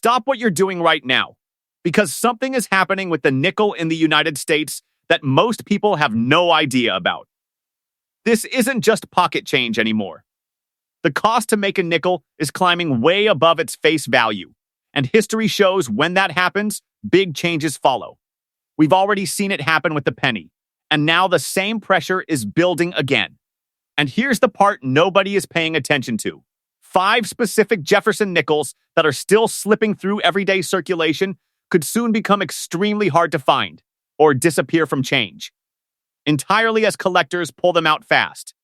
Stop what you're doing right now, because something is happening with the nickel in the United States that most people have no idea about. This isn't just pocket change anymore. The cost to make a nickel is climbing way above its face value, and history shows when that happens, big changes follow. We've already seen it happen with the penny, and now the same pressure is building again. And here's the part nobody is paying attention to. 5 specific Jefferson nickels that are still slipping through everyday circulation could soon become extremely hard to find or disappear from change, entirely as collectors pull them out fast.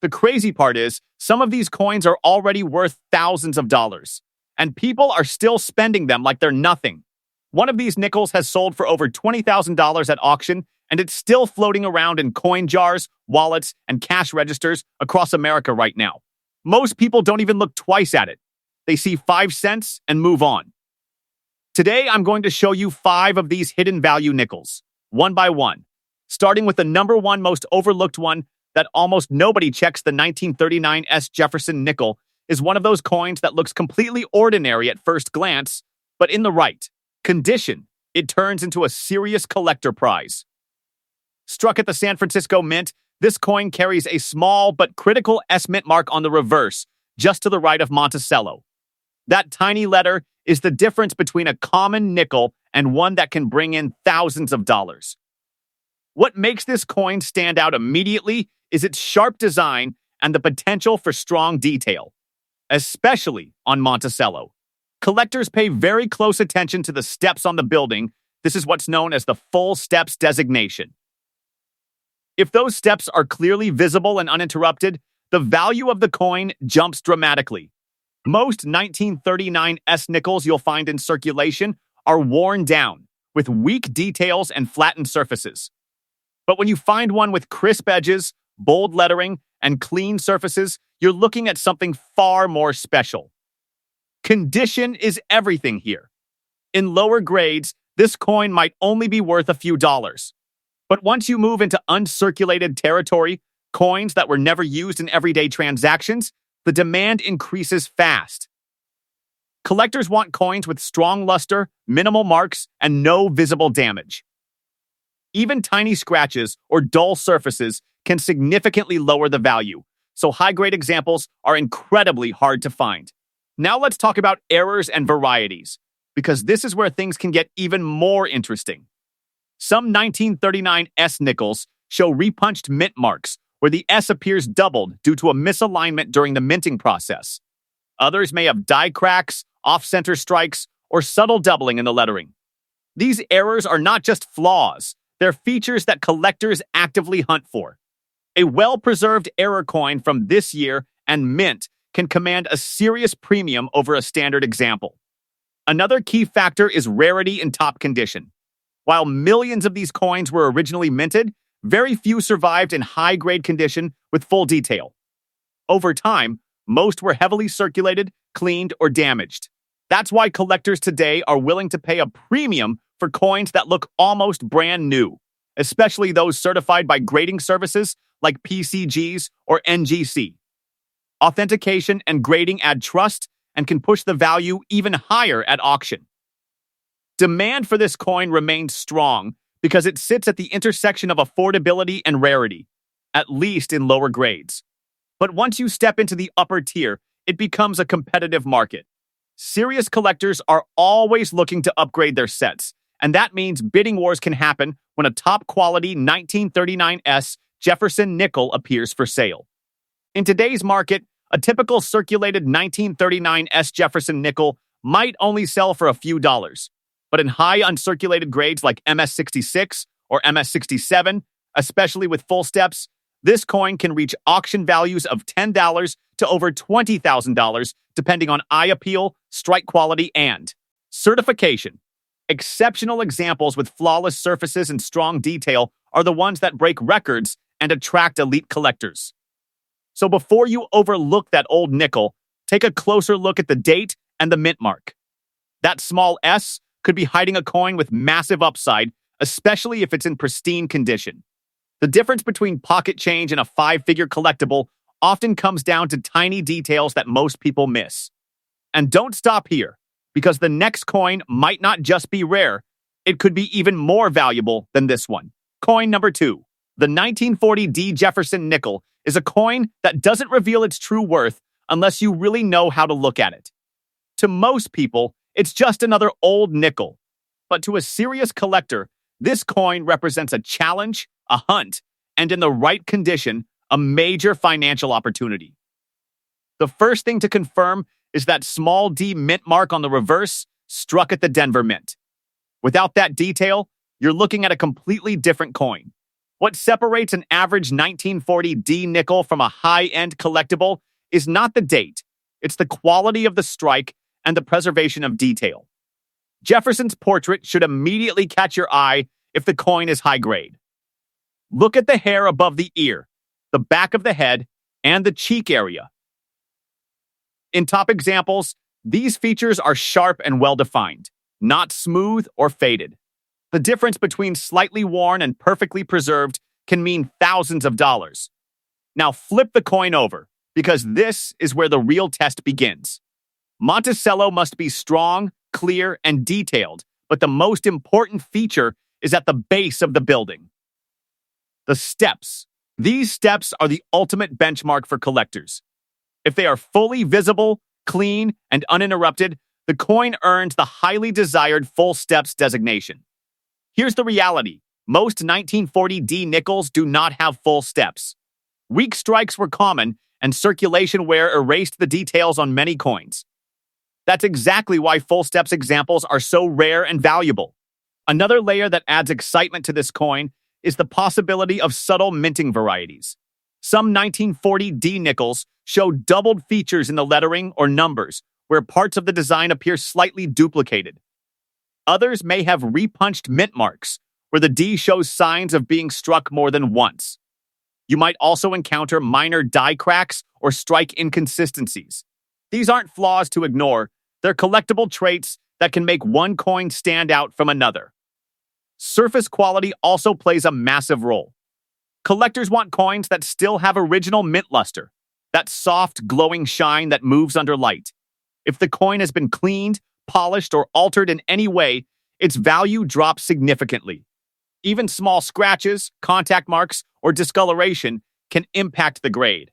The crazy part is, some of these coins are already worth thousands of dollars, and people are still spending them like they're nothing. One of these nickels has sold for over $20,000 at auction, and it's still floating around in coin jars, wallets, and cash registers across America right now. Most people don't even look twice at it. They see 5 cents and move on. Today, I'm going to show you 5 of these hidden value nickels, one by one, starting with the number 1 most overlooked one that almost nobody checks. The 1939 Jefferson nickel is one of those coins that looks completely ordinary at first glance, but in the right condition, it turns into a serious collector prize. Struck at the San Francisco Mint, this coin carries a small but critical S mint mark on the reverse, just to the right of Monticello. That tiny letter is the difference between a common nickel and one that can bring in thousands of dollars. What makes this coin stand out immediately is its sharp design and the potential for strong detail, especially on Monticello. Collectors pay very close attention to the steps on the building. This is what's known as the full steps designation. If those steps are clearly visible and uninterrupted, the value of the coin jumps dramatically. Most 1939 nickels you'll find in circulation are worn down, with weak details and flattened surfaces. But when you find one with crisp edges, bold lettering, and clean surfaces, you're looking at something far more special. Condition is everything here. In lower grades, this coin might only be worth a few dollars. But once you move into uncirculated territory, coins that were never used in everyday transactions, the demand increases fast. Collectors want coins with strong luster, minimal marks, and no visible damage. Even tiny scratches or dull surfaces can significantly lower the value, so high-grade examples are incredibly hard to find. Now let's talk about errors and varieties, because this is where things can get even more interesting. Some 1939 nickels show repunched mint marks, where the S appears doubled due to a misalignment during the minting process. Others may have die cracks, off-center strikes, or subtle doubling in the lettering. These errors are not just flaws, they're features that collectors actively hunt for. A well-preserved error coin from this year and mint can command a serious premium over a standard example. Another key factor is rarity in top condition. While millions of these coins were originally minted, very few survived in high-grade condition with full detail. Over time, most were heavily circulated, cleaned, or damaged. That's why collectors today are willing to pay a premium for coins that look almost brand new, especially those certified by grading services like PCGs or NGC. Authentication and grading add trust and can push the value even higher at auction. Demand for this coin remains strong because it sits at the intersection of affordability and rarity, at least in lower grades. But once you step into the upper tier, it becomes a competitive market. Serious collectors are always looking to upgrade their sets, and that means bidding wars can happen when a top-quality 1939 Jefferson nickel appears for sale. In today's market, a typical circulated 1939 Jefferson nickel might only sell for a few dollars. But in high uncirculated grades like MS66 or MS67, especially with full steps, this coin can reach auction values of $10 to over $20,000, depending on eye appeal, strike quality, and certification. Exceptional examples with flawless surfaces and strong detail are the ones that break records and attract elite collectors. So before you overlook that old nickel, take a closer look at the date and the mint mark. That small S could be hiding a coin with massive upside, especially if it's in pristine condition. The difference between pocket change and a 5-figure collectible often comes down to tiny details that most people miss. And don't stop here, because the next coin might not just be rare, it could be even more valuable than this one. Coin number 2. The 1940 D. Jefferson nickel is a coin that doesn't reveal its true worth unless you really know how to look at it. To most people, it's just another old nickel. But to a serious collector, this coin represents a challenge, a hunt, and in the right condition, a major financial opportunity. The first thing to confirm is that small d mint mark on the reverse struck at the Denver Mint. Without that detail, you're looking at a completely different coin. What separates an average 1940 D nickel from a high-end collectible is not the date, it's the quality of the strike and the preservation of detail. Jefferson's portrait should immediately catch your eye if the coin is high grade. Look at the hair above the ear, the back of the head, and the cheek area. In top examples, these features are sharp and well-defined, not smooth or faded. The difference between slightly worn and perfectly preserved can mean thousands of dollars. Now flip the coin over, because this is where the real test begins. Monticello must be strong, clear, and detailed, but the most important feature is at the base of the building. The steps. These steps are the ultimate benchmark for collectors. If they are fully visible, clean, and uninterrupted, the coin earns the highly desired full steps designation. Here's the reality. Most 1940 D nickels do not have full steps. Weak strikes were common, and circulation wear erased the details on many coins. That's exactly why full steps examples are so rare and valuable. Another layer that adds excitement to this coin is the possibility of subtle minting varieties. Some 1940 D nickels show doubled features in the lettering or numbers, where parts of the design appear slightly duplicated. Others may have repunched mint marks, where the D shows signs of being struck more than once. You might also encounter minor die cracks or strike inconsistencies. These aren't flaws to ignore, they're collectible traits that can make one coin stand out from another. Surface quality also plays a massive role. Collectors want coins that still have original mint luster, that soft, glowing shine that moves under light. If the coin has been cleaned, polished, or altered in any way, its value drops significantly. Even small scratches, contact marks, or discoloration can impact the grade.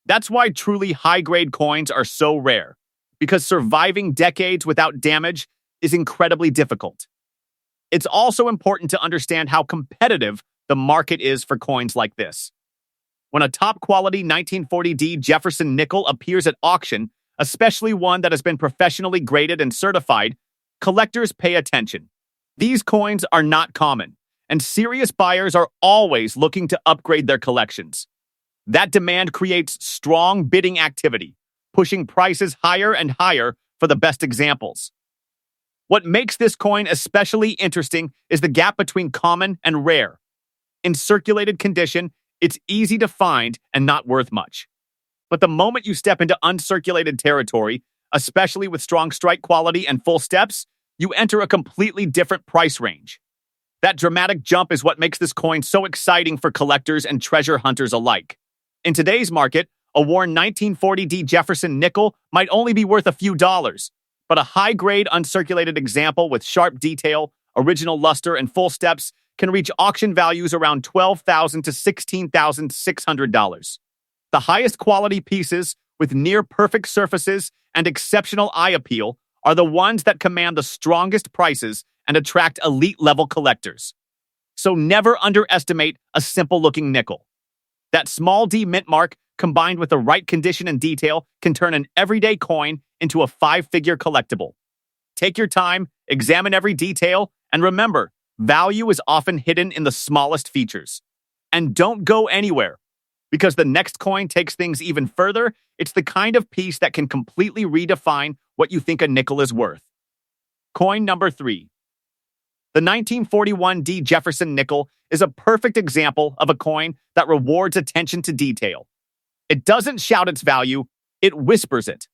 That's why truly high-grade coins are so rare, because surviving decades without damage is incredibly difficult. It's also important to understand how competitive the market is for coins like this. When a top-quality 1940 D Jefferson nickel appears at auction, especially one that has been professionally graded and certified, collectors pay attention. These coins are not common, and serious buyers are always looking to upgrade their collections. That demand creates strong bidding activity, pushing prices higher and higher for the best examples. What makes this coin especially interesting is the gap between common and rare. In circulated condition, it's easy to find and not worth much. But the moment you step into uncirculated territory, especially with strong strike quality and full steps, you enter a completely different price range. That dramatic jump is what makes this coin so exciting for collectors and treasure hunters alike. In today's market, a worn 1940 D Jefferson nickel might only be worth a few dollars, but a high-grade uncirculated example with sharp detail, original luster, and full steps can reach auction values around $12,000 to $16,600. The highest quality pieces, with near-perfect surfaces and exceptional eye appeal, are the ones that command the strongest prices and attract elite-level collectors. So never underestimate a simple-looking nickel. That small D mint mark, combined with the right condition and detail, can turn an everyday coin into a five-figure collectible. Take your time, examine every detail, and remember, value is often hidden in the smallest features. And don't go anywhere, because the next coin takes things even further. It's the kind of piece that can completely redefine what you think a nickel is worth. Coin number 3. The 1941 D Jefferson nickel is a perfect example of a coin that rewards attention to detail. It doesn't shout its value, it whispers it.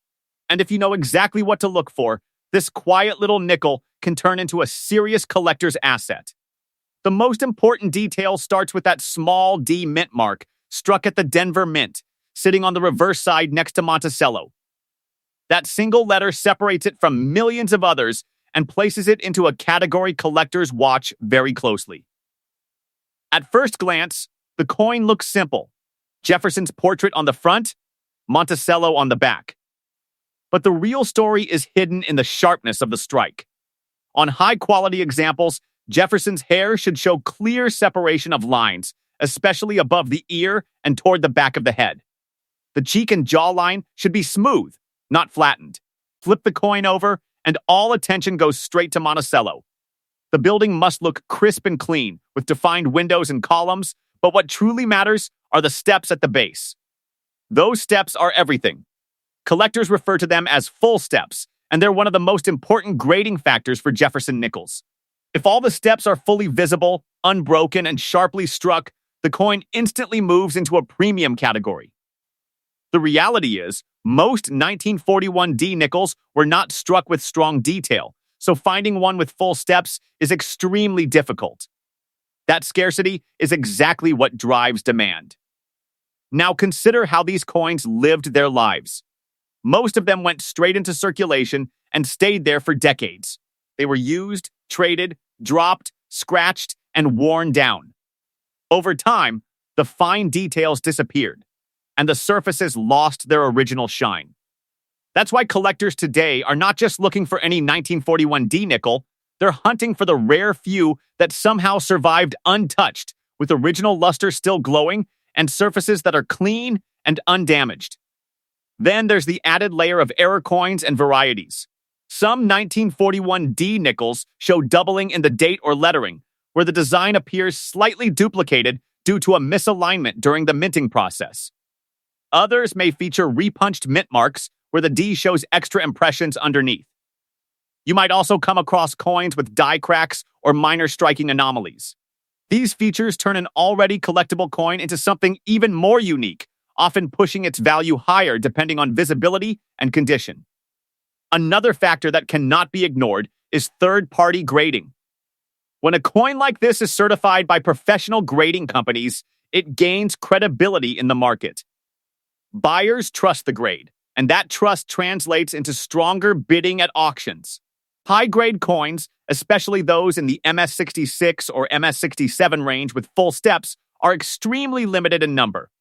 And if you know exactly what to look for, this quiet little nickel can turn into a serious collector's asset. The most important detail starts with that small D mint mark struck at the Denver Mint, sitting on the reverse side next to Monticello. That single letter separates it from millions of others and places it into a category collectors watch very closely. At first glance, the coin looks simple. Jefferson's portrait on the front, Monticello on the back. But the real story is hidden in the sharpness of the strike. On high-quality examples, Jefferson's hair should show clear separation of lines, especially above the ear and toward the back of the head. The cheek and jawline should be smooth, not flattened. Flip the coin over, and all attention goes straight to Monticello. The building must look crisp and clean, with defined windows and columns, but what truly matters are the steps at the base. Those steps are everything. Collectors refer to them as full steps, and they're one of the most important grading factors for Jefferson nickels. If all the steps are fully visible, unbroken, and sharply struck, the coin instantly moves into a premium category. The reality is, most 1941D nickels were not struck with strong detail, so finding one with full steps is extremely difficult. That scarcity is exactly what drives demand. Now consider how these coins lived their lives. Most of them went straight into circulation and stayed there for decades. They were used, traded, dropped, scratched, and worn down. Over time, the fine details disappeared, and the surfaces lost their original shine. That's why collectors today are not just looking for any 1941D nickel, they're hunting for the rare few that somehow survived untouched, with original luster still glowing and surfaces that are clean and undamaged. Then there's the added layer of error coins and varieties. Some 1941D nickels show doubling in the date or lettering, where the design appears slightly duplicated due to a misalignment during the minting process. Others may feature repunched mint marks, where the D shows extra impressions underneath. You might also come across coins with die cracks or minor striking anomalies. These features turn an already collectible coin into something even more unique, often pushing its value higher depending on visibility and condition. Another factor that cannot be ignored is third-party grading. When a coin like this is certified by professional grading companies, it gains credibility in the market. Buyers trust the grade, and that trust translates into stronger bidding at auctions. High-grade coins, especially those in the MS66 or MS67 range with full steps, are extremely limited in number.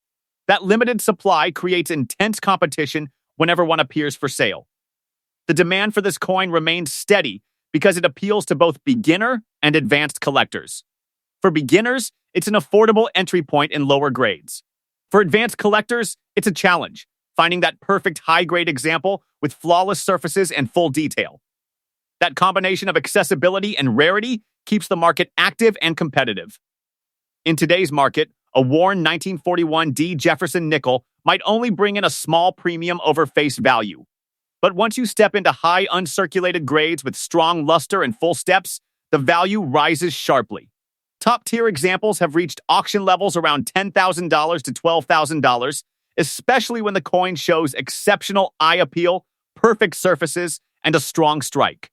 That limited supply creates intense competition whenever one appears for sale. The demand for this coin remains steady because it appeals to both beginner and advanced collectors. For beginners, it's an affordable entry point in lower grades. For advanced collectors, it's a challenge, finding that perfect high-grade example with flawless surfaces and full detail. That combination of accessibility and rarity keeps the market active and competitive. In today's market, a worn 1941D Jefferson nickel might only bring in a small premium over face value. But once you step into high uncirculated grades with strong luster and full steps, the value rises sharply. Top-tier examples have reached auction levels around $10,000 to $12,000, especially when the coin shows exceptional eye appeal, perfect surfaces, and a strong strike.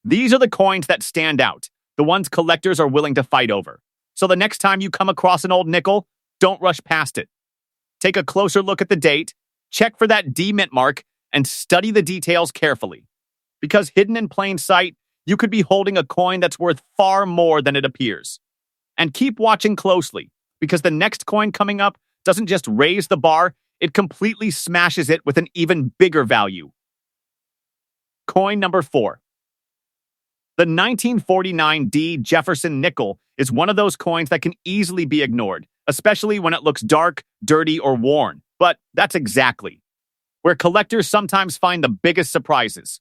These are the coins that stand out, the ones collectors are willing to fight over. So the next time you come across an old nickel, don't rush past it. Take a closer look at the date, check for that D mint mark, and study the details carefully. Because hidden in plain sight, you could be holding a coin that's worth far more than it appears. And keep watching closely, because the next coin coming up doesn't just raise the bar, it completely smashes it with an even bigger value. Coin number 4. The 1949D Jefferson nickel is one of those coins that can easily be ignored, especially when it looks dark, dirty, or worn. But that's exactly where collectors sometimes find the biggest surprises.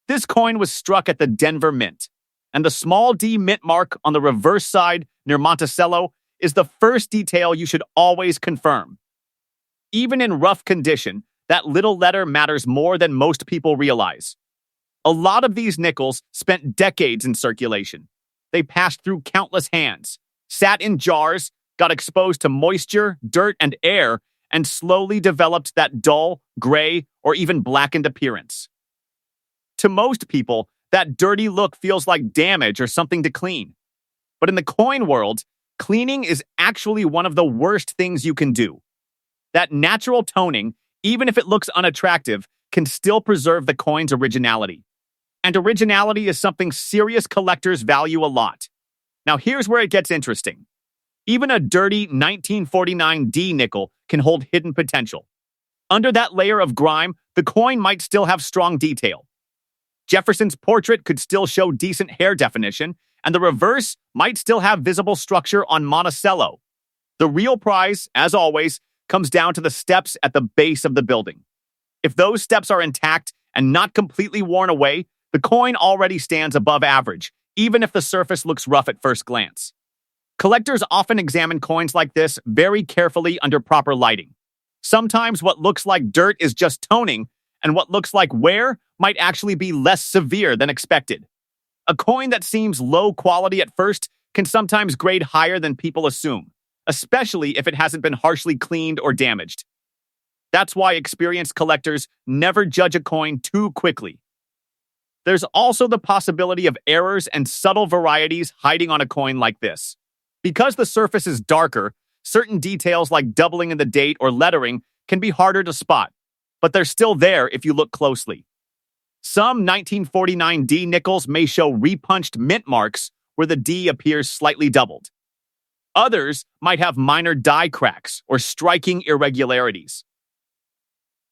This coin was struck at the Denver Mint, and the small D mint mark on the reverse side near Monticello is the first detail you should always confirm. Even in rough condition, that little letter matters more than most people realize. A lot of these nickels spent decades in circulation. They passed through countless hands, sat in jars, got exposed to moisture, dirt, and air, and slowly developed that dull, gray, or even blackened appearance. To most people, that dirty look feels like damage or something to clean. But in the coin world, cleaning is actually one of the worst things you can do. That natural toning, even if it looks unattractive, can still preserve the coin's originality. And originality is something serious collectors value a lot. Now here's where it gets interesting. Even a dirty 1949 D nickel can hold hidden potential. Under that layer of grime, the coin might still have strong detail. Jefferson's portrait could still show decent hair definition, and the reverse might still have visible structure on Monticello. The real prize, as always, comes down to the steps at the base of the building. If those steps are intact and not completely worn away, the coin already stands above average, even if the surface looks rough at first glance. Collectors often examine coins like this very carefully under proper lighting. Sometimes what looks like dirt is just toning, and what looks like wear might actually be less severe than expected. A coin that seems low quality at first can sometimes grade higher than people assume, especially if it hasn't been harshly cleaned or damaged. That's why experienced collectors never judge a coin too quickly. There's also the possibility of errors and subtle varieties hiding on a coin like this. Because the surface is darker, certain details like doubling in the date or lettering can be harder to spot, but they're still there if you look closely. Some 1949 D nickels may show repunched mint marks where the D appears slightly doubled. Others might have minor die cracks or striking irregularities.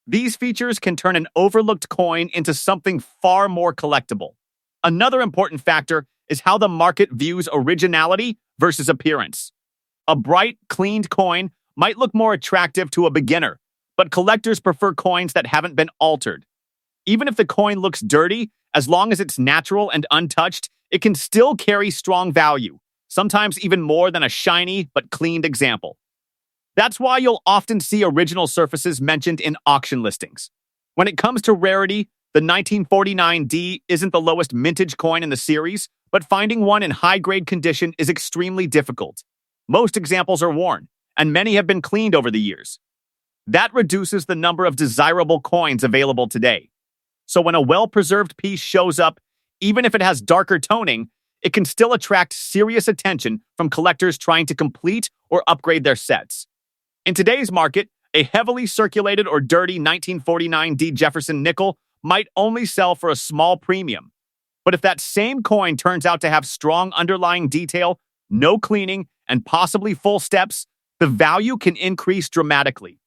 These features can turn an overlooked coin into something far more collectible. Another important factor is how the market views originality versus appearance. A bright, cleaned coin might look more attractive to a beginner, but collectors prefer coins that haven't been altered. Even if the coin looks dirty, as long as it's natural and untouched, it can still carry strong value, sometimes even more than a shiny but cleaned example. That's why you'll often see original surfaces mentioned in auction listings. When it comes to rarity, the 1949 D isn't the lowest mintage coin in the series, but finding one in high-grade condition is extremely difficult. Most examples are worn, and many have been cleaned over the years. That reduces the number of desirable coins available today. So when a well-preserved piece shows up, even if it has darker toning, it can still attract serious attention from collectors trying to complete or upgrade their sets. In today's market, a heavily circulated or dirty 1949 D Jefferson nickel might only sell for a small premium. But if that same coin turns out to have strong underlying detail, no cleaning, and possibly full steps, the value can increase dramatically.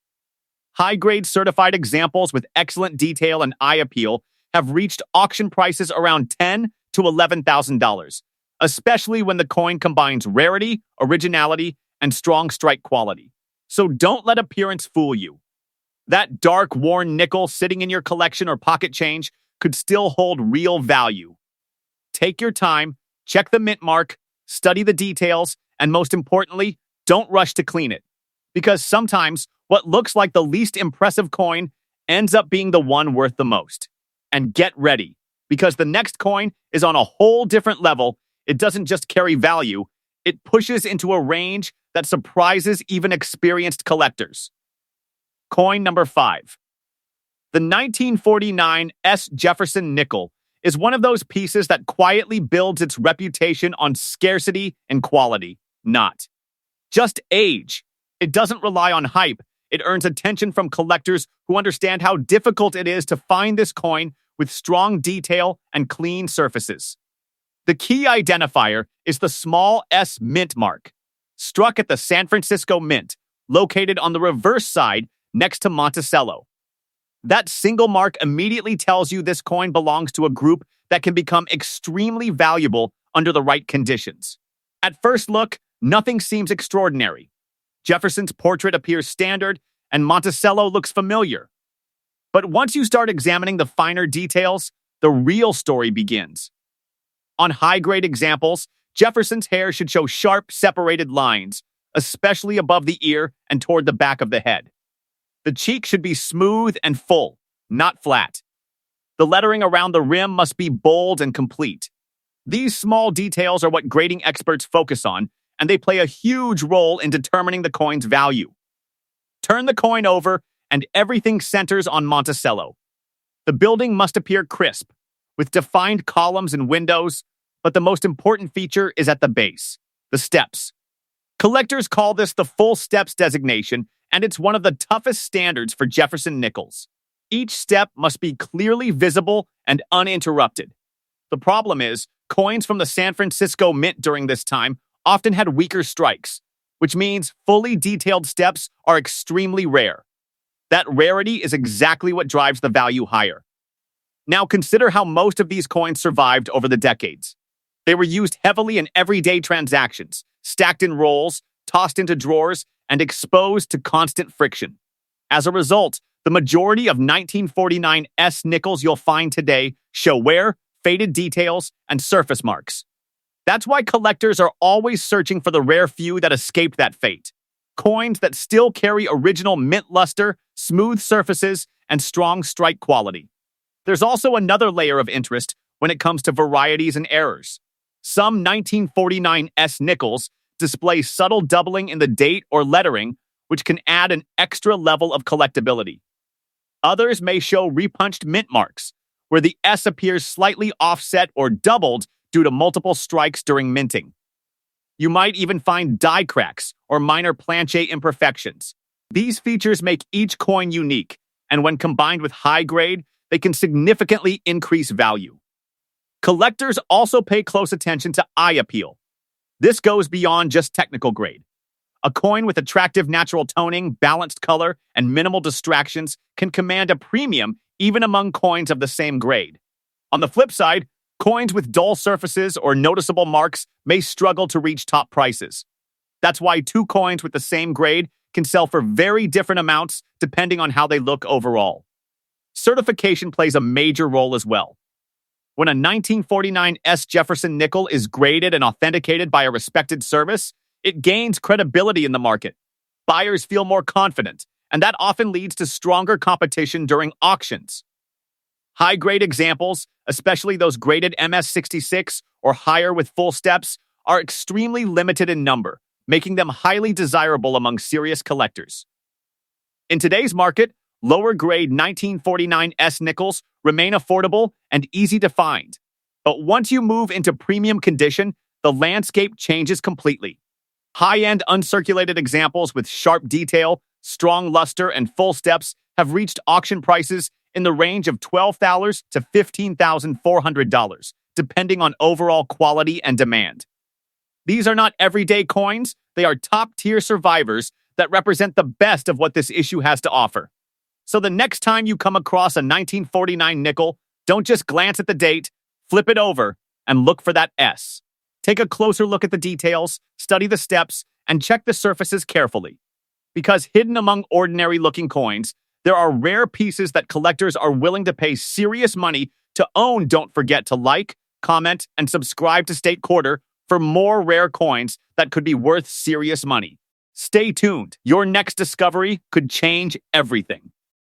High-grade certified examples with excellent detail and eye appeal have reached auction prices around $10,000 to $11,000, especially when the coin combines rarity, originality, and strong strike quality. So don't let appearance fool you. That dark, worn nickel sitting in your collection or pocket change could still hold real value. Take your time, check the mint mark, study the details, and most importantly, don't rush to clean it. Because sometimes what looks like the least impressive coin ends up being the one worth the most. And get ready, because the next coin is on a whole different level. It doesn't just carry value, it pushes into a range that surprises even experienced collectors. Coin number 5. The 1949 S. Jefferson nickel is one of those pieces that quietly builds its reputation on scarcity and quality, not just age. It doesn't rely on hype. It earns attention from collectors who understand how difficult it is to find this coin with strong detail and clean surfaces. The key identifier is the small S mint mark, struck at the San Francisco Mint, located on the reverse side next to Monticello. That single mark immediately tells you this coin belongs to a group that can become extremely valuable under the right conditions. At first look, nothing seems extraordinary. Jefferson's portrait appears standard, and Monticello looks familiar. But once you start examining the finer details, the real story begins. On high-grade examples, Jefferson's hair should show sharp, separated lines, especially above the ear and toward the back of the head. The cheek should be smooth and full, not flat. The lettering around the rim must be bold and complete. These small details are what grading experts focus on, and they play a huge role in determining the coin's value. Turn the coin over, and everything centers on Monticello. The building must appear crisp, with defined columns and windows, but the most important feature is at the base, the steps. Collectors call this the full steps designation, and it's one of the toughest standards for Jefferson nickels. Each step must be clearly visible and uninterrupted. The problem is, coins from the San Francisco Mint during this time often had weaker strikes, which means fully detailed steps are extremely rare. That rarity is exactly what drives the value higher. Now consider how most of these coins survived over the decades. They were used heavily in everyday transactions, stacked in rolls, tossed into drawers, and exposed to constant friction. As a result, the majority of 1949 S nickels you'll find today show wear, faded details, and surface marks. That's why collectors are always searching for the rare few that escaped that fate. Coins that still carry original mint luster, smooth surfaces, and strong strike quality. There's also another layer of interest when it comes to varieties and errors. Some 1949 S nickels display subtle doubling in the date or lettering, which can add an extra level of collectability. Others may show repunched mint marks, where the S appears slightly offset or doubled due to multiple strikes during minting. You might even find die cracks or minor planche imperfections. These features make each coin unique, and when combined with high grade, they can significantly increase value. Collectors also pay close attention to eye appeal. This goes beyond just technical grade. A coin with attractive natural toning, balanced color, and minimal distractions can command a premium even among coins of the same grade. On the flip side, coins with dull surfaces or noticeable marks may struggle to reach top prices. That's why two coins with the same grade can sell for very different amounts depending on how they look overall. Certification plays a major role as well. When a 1949 S Jefferson nickel is graded and authenticated by a respected service, it gains credibility in the market. Buyers feel more confident, and that often leads to stronger competition during auctions. High-grade examples, especially those graded MS66 or higher with full steps, are extremely limited in number, making them highly desirable among serious collectors. In today's market, lower-grade 1949 S nickels remain affordable and easy to find. But once you move into premium condition, the landscape changes completely. High-end uncirculated examples with sharp detail, strong luster, and full steps have reached auction prices in the range of $12,000 to $15,400, depending on overall quality and demand. These are not everyday coins, they are top-tier survivors that represent the best of what this issue has to offer. So the next time you come across a 1949 nickel, don't just glance at the date, flip it over, and look for that S. Take a closer look at the details, study the steps, and check the surfaces carefully. Because hidden among ordinary-looking coins, there are rare pieces that collectors are willing to pay serious money to own. Don't forget to like, comment, and subscribe to State Quarter for more rare coins that could be worth serious money. Stay tuned. Your next discovery could change everything.